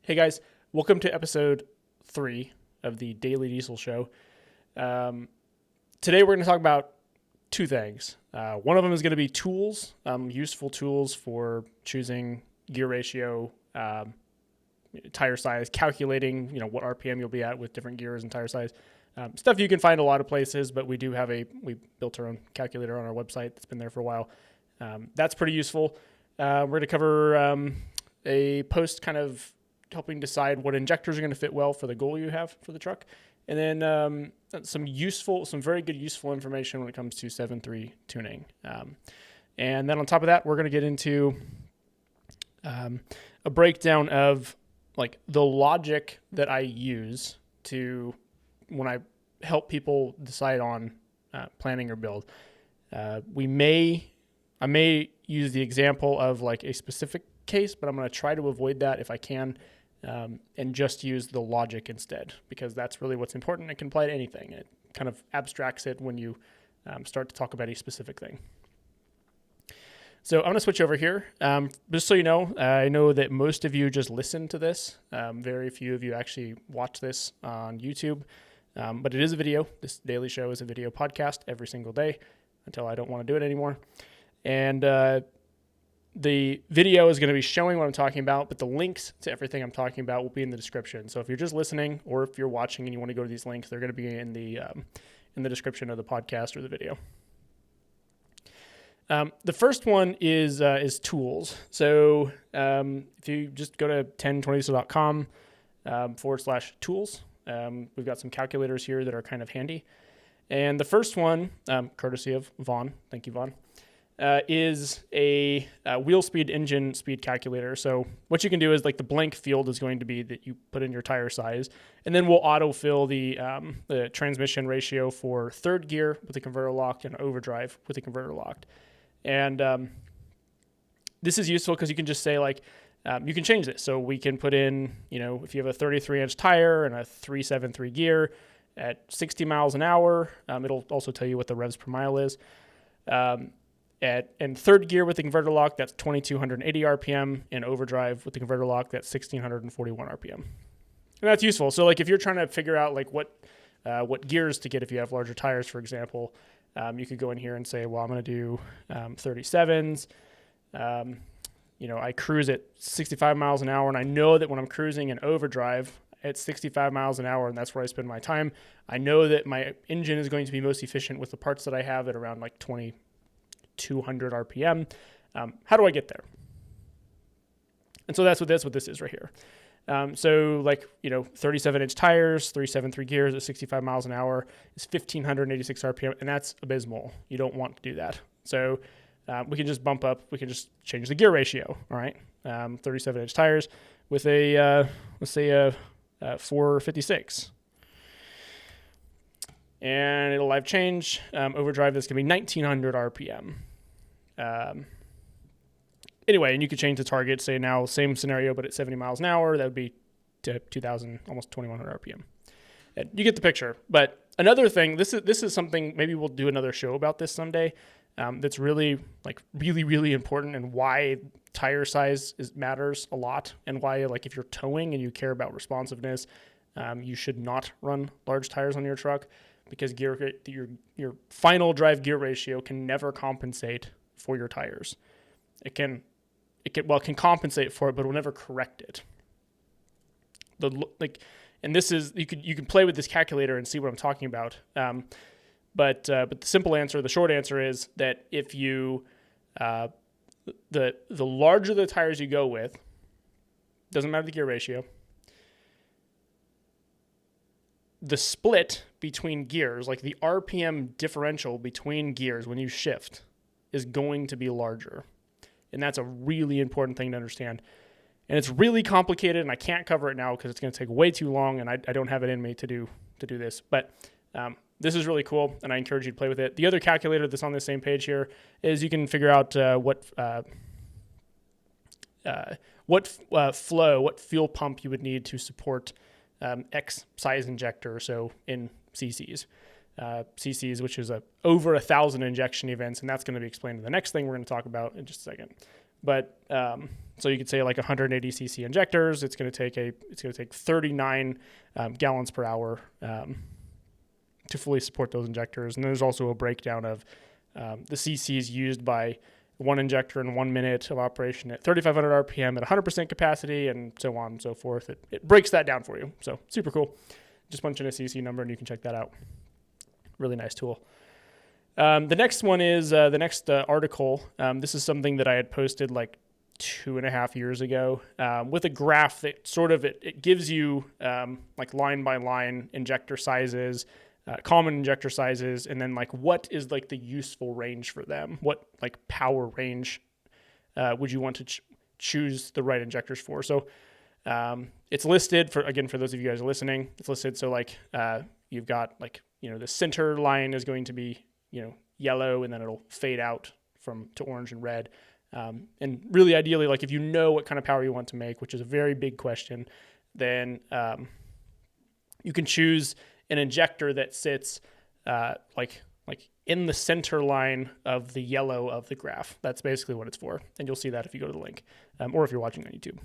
Hey guys, welcome to episode 3 of the Daily Diesel Show. Today we're going to talk about two things. One of them is going to be tools, useful tools for choosing gear ratio, tire size, calculating what RPM you'll be at with different gears and tire size. Stuff you can find a lot of places, but we built our own calculator on our website that's been there for a while. That's pretty useful. We're going to cover a post kind of helping decide what injectors are going to fit well for the goal you have for the truck. And then some very good useful information when it comes to 7.3 tuning. And then on top of that, we're going to get into a breakdown of like the logic that I use to when I help people decide on planning or build. I may use the example of like a specific case, but I'm going to try to avoid that if I can. And just use the logic instead, because that's really what's important. It can apply to anything. It kind of abstracts it when you start to talk about a specific thing. So I'm going to switch over here. Just so you know, I know that most of you just listen to this. Very few of you actually watch this on YouTube, but it is a video. This daily show is a video podcast every single day until I don't want to do it anymore. And the video is going to be showing what I'm talking about, but the links to everything I'm talking about will be in the description. So if you're just listening or if you're watching and you want to go to these links, they're going to be in the description of the podcast or the video. The first one is tools. So if you just go to 1020diesel.com /tools, we've got some calculators here that are kind of handy. And the first one, courtesy of Vaughn, thank you, Vaughn, is a wheel speed engine speed calculator. So what you can do is like the blank field is going to be that you put in your tire size, and then we'll autofill the transmission ratio for third gear with the converter locked and overdrive with the converter locked. And this is useful because you can just say like, you can change this. So we can put in, if you have a 33-inch tire and a 373 gear at 60 miles an hour, it'll also tell you what the revs per mile is. And third gear with the converter lock, that's 2,280 RPM. And overdrive with the converter lock, that's 1,641 RPM. And that's useful. So like if you're trying to figure out like what gears to get if you have larger tires, for example, you could go in here and say, well, I'm going to do 37s. I cruise at 65 miles an hour, and I know that when I'm cruising in overdrive at 65 miles an hour, and that's where I spend my time, I know that my engine is going to be most efficient with the parts that I have at around like 2,200 RPM. How do I get there? And so that's what this is right here. So 37-inch tires, 373 gears at 65 miles an hour is 1,586 RPM, and that's abysmal. You don't want to do that. So we can just bump up. We can just change the gear ratio. All right, 37-inch tires with a let's say a 456. And it'll live change. Overdrive, this can be 1,900 RPM. Anyway, and you could change the target, say now, same scenario, but at 70 miles an hour, that would be to 2,000, almost 2,100 RPM. And you get the picture. But another thing, this is something, maybe we'll do another show about this someday, that's really important, and why tire size matters a lot, and why if you're towing and you care about responsiveness, you should not run large tires on your truck, because your final drive gear ratio can never compensate for your tires. It can compensate for it, but it will never correct it. And this is you can play with this calculator and see what I'm talking about. But the short answer is that if you the larger the tires you go with, doesn't matter the gear ratio, the split between gears, like the RPM differential between gears when you shift, is going to be larger. And that's a really important thing to understand. And it's really complicated, and I can't cover it now because it's going to take way too long, and I don't have it in me to do this. But this is really cool, and I encourage you to play with it. The other calculator that's on the same page here is you can figure out what fuel pump you would need to support X size injector, so in cc's, which is over 1,000 injection events, and that's going to be explained in the next thing we're going to talk about in just a second. but so you could say like 180 cc injectors. It's going to take 39 gallons per hour to fully support those injectors. And there's also a breakdown of the cc's used by one injector in 1 minute of operation at 3,500 RPM at 100% capacity, and so on and so forth. It breaks that down for you. So super cool. Just punch in a cc number and you can check that out. Really nice tool. The next one is the next article. This is something that I had posted like 2.5 years ago with a graph that sort of it gives you like line by line injector sizes, common injector sizes, and then like what is like the useful range for them. What like power range would you want to choose the right injectors for? So it's listed for those of you guys who are listening, it's listed. So like you've got like, the center line is going to be, yellow, and then it'll fade out to orange and red. And really ideally, like if you know what kind of power you want to make, which is a very big question, then you can choose an injector that sits like in the center line of the yellow of the graph. That's basically what it's for. And you'll see that if you go to the link or if you're watching on YouTube.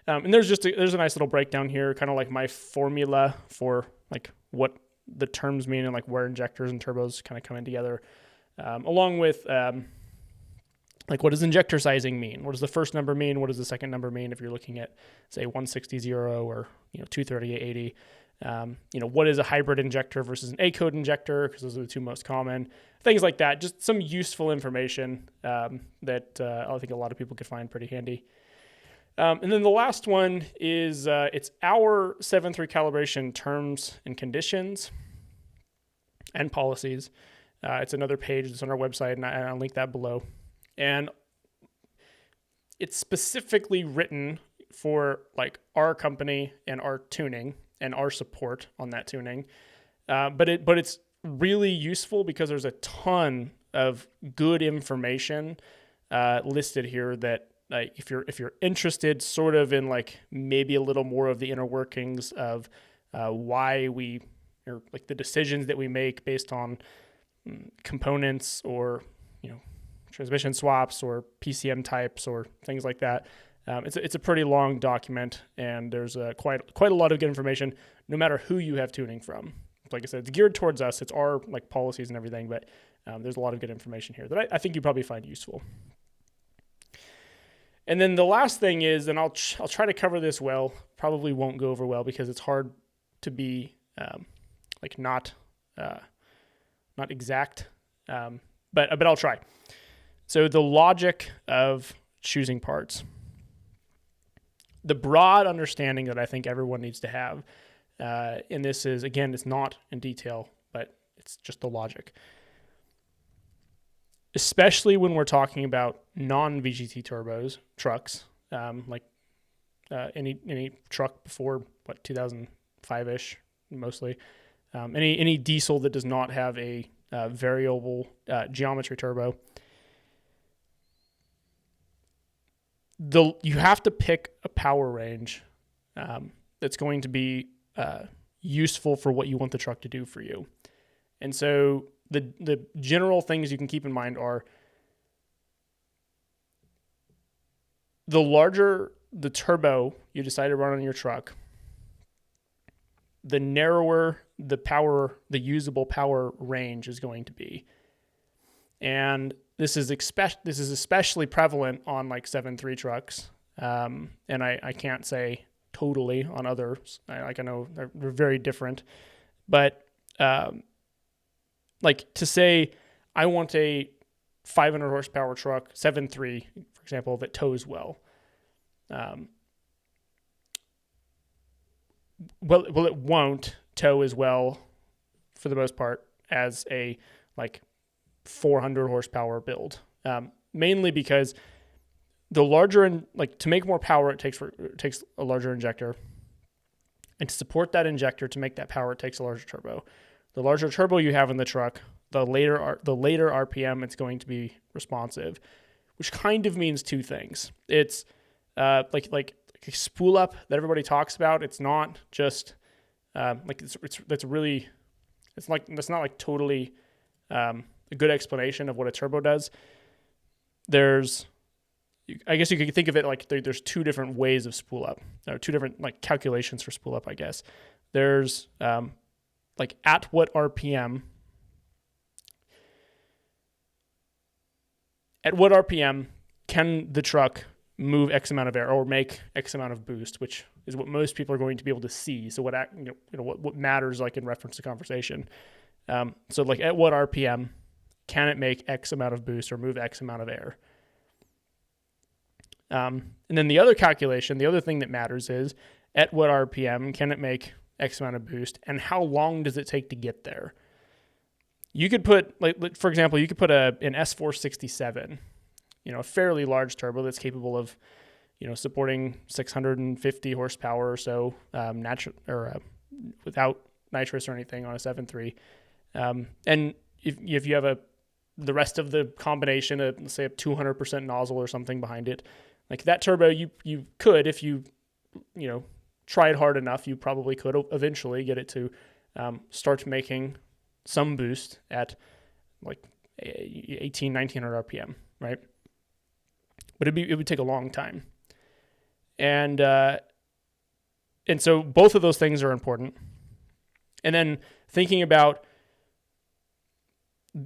And there's a nice little breakdown here, kind of like my formula for like what the terms mean and like where injectors and turbos kind of come in together, along with like what does injector sizing mean? What does the first number mean? What does the second number mean if you're looking at say 160 or 230/80? What is a hybrid injector versus an A-code injector? Because those are the two most common. Things like that. Just some useful information that I think a lot of people could find pretty handy. And then the last one is it's our 7.3 calibration terms and conditions and policies. It's another page that's on our website, and I'll link that below. And it's specifically written for like our company and our tuning and our support on that tuning. But it's really useful because there's a ton of good information listed here that if you're interested sort of in like maybe a little more of the inner workings of why we, or like the decisions that we make based on components or transmission swaps or PCM types or things like that. It's a pretty long document, and there's quite a lot of good information no matter who you have tuning from. Like I said, it's geared towards us. It's our like policies and everything, but there's a lot of good information here that I think you probably find useful. And then the last thing is, and I'll try to cover this well, probably won't go over well because it's hard to be like not exact, but I'll try. So the logic of choosing parts. The broad understanding that I think everyone needs to have, and this is, again, it's not in detail, but it's just the logic. Especially when we're talking about non-VGT turbos, trucks, like any truck before, 2005-ish, mostly. Any diesel that does not have a variable geometry turbo. You have to pick a power range that's going to be useful for what you want the truck to do for you. And so the general things you can keep in mind are the larger the turbo you decide to run on your truck, the narrower the usable power range is going to be. And this is especially prevalent on like 7.3 trucks. And I can't say totally on others. I know they're very different, but like to say I want a 500 horsepower truck, 7.3, for example, that tows well. Well, it won't tow as well for the most part as a like 400 horsepower build. Mainly because the larger to make more power, it takes a larger injector, and to support that injector to make that power, it takes a larger turbo. The larger turbo you have in the truck, the later RPM it's going to be responsive, which kind of means two things. It's like a spool up that everybody talks about. It's not just that's not like totally a good explanation of what a turbo does. There's I guess you could think of it like there's two different ways of spool up, or two different like calculations for spool up, I guess. There's like at what RPM can the truck move X amount of air or make X amount of boost, which is what most people are going to be able to see. So what matters like in reference to conversation. So like at what RPM can it make X amount of boost or move X amount of air? And then the other calculation, the other thing that matters is at what RPM can it make X amount of boost, and how long does it take to get there? You could put, like for example, you could put an S467, a fairly large turbo that's capable of, supporting 650 horsepower or so, without nitrous or anything on a 7.3. And if you have the rest of the combination, let's say a 200% nozzle or something behind it, like that turbo, you could, if you tried hard enough, you probably could eventually get it to start making some boost at like 1900 RPM, right? But it would take a long time. And so both of those things are important. And then thinking about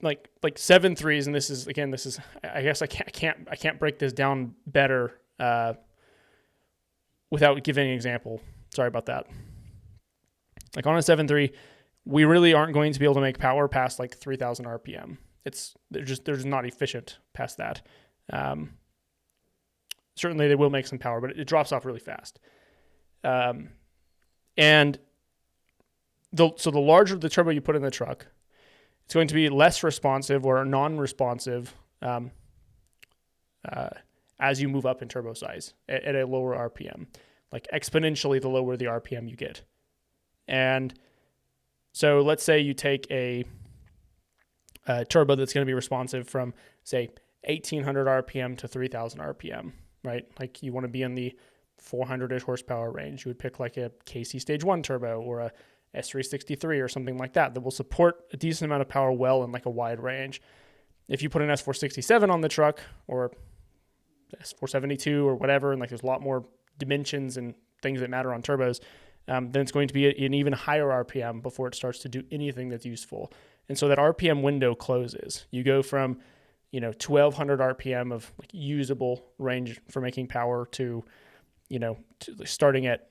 like 7.3s, and this is I guess I can't break this down better without giving an example. Sorry about that. Like on a 7.3, we really aren't going to be able to make power past like 3,000 RPM. They're just not efficient past that. Certainly they will make some power, but it drops off really fast. And so the larger the turbo you put in the truck, it's going to be less responsive or non-responsive as you move up in turbo size at a lower RPM. Like exponentially, the lower the RPM you get. And so let's say you take a turbo that's going to be responsive from, say, 1,800 RPM to 3,000 RPM, right? Like you want to be in the 400-ish horsepower range. You would pick like a KC Stage 1 turbo or a S363 or something like that will support a decent amount of power well in like a wide range. If you put an S467 on the truck or S472 or whatever, and like there's a lot more dimensions and things that matter on turbos, then it's going to be an even higher RPM before it starts to do anything that's useful. And so that RPM window closes. You go from 1,200 RPM of like usable range for making power to starting at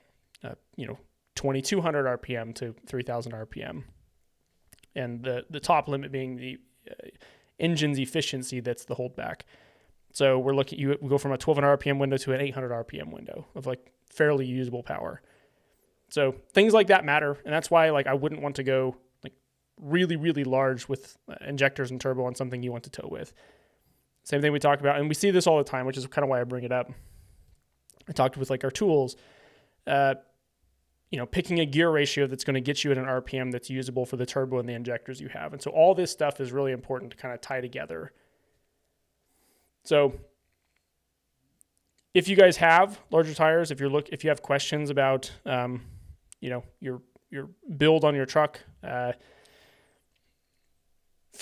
2,200 RPM to 3,000 RPM, and the top limit being the engine's efficiency. That's the holdback. So we go from a 1,200 RPM window to an 800 RPM window of like fairly usable power. So things like that matter, and that's why like I wouldn't want to go like really, really large with injectors and turbo on something you want to tow with. Same thing we talk about, and we see this all the time, which is kind of why I bring it up. I talked with like our tools, picking a gear ratio that's going to get you at an RPM that's usable for the turbo and the injectors you have. And so all this stuff is really important to kind of tie together. So if you guys have larger tires, if you have questions about, your build on your truck, for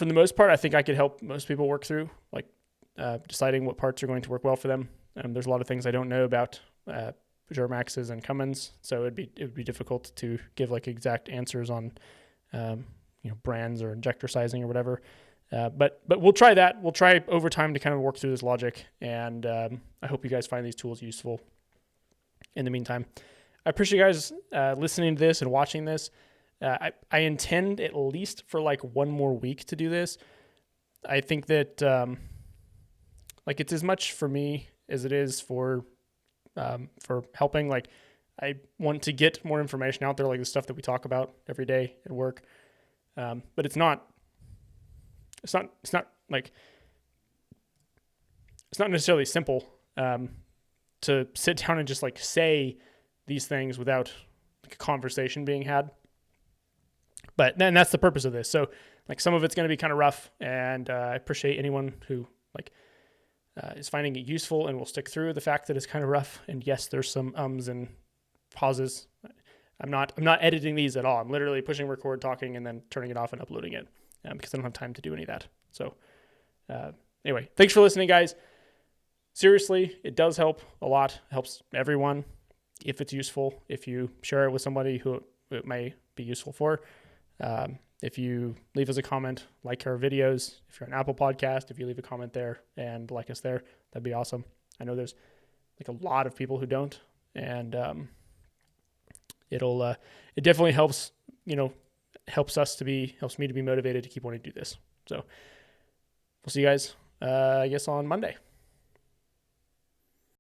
the most part, I think I could help most people work through like deciding what parts are going to work well for them. There's a lot of things I don't know about Duramaxes and Cummins, so it would be difficult to give like exact answers on brands or injector sizing or whatever. But we'll try that. We'll try over time to kind of work through this logic, and I hope you guys find these tools useful. In the meantime, I appreciate you guys listening to this and watching this. I intend at least for like one more week to do this. I think that it's as much for me as it is for helping. Like I want to get more information out there, like the stuff that we talk about every day at work. But it's not necessarily simple to sit down and just like say these things without like a conversation being had. But then that's the purpose of this. So like some of it's going to be kind of rough, and I appreciate anyone who is finding it useful and will stick through the fact that it's kind of rough. And yes, there's some ums and pauses. I'm not editing these at all. I'm literally pushing record, talking, and then turning it off and uploading it because I don't have time to do any of that. So anyway, thanks for listening, guys. seriously, it does help a lot. It helps everyone if it's useful. If you share it with somebody who it may be useful for. If you leave us a comment, like our videos, if you're an Apple podcast, if you leave a comment there and like us there, that'd be awesome. I know there's like a lot of people who don't, and it definitely helps, helps me to be motivated to keep wanting to do this. So we'll see you guys, I guess on Monday.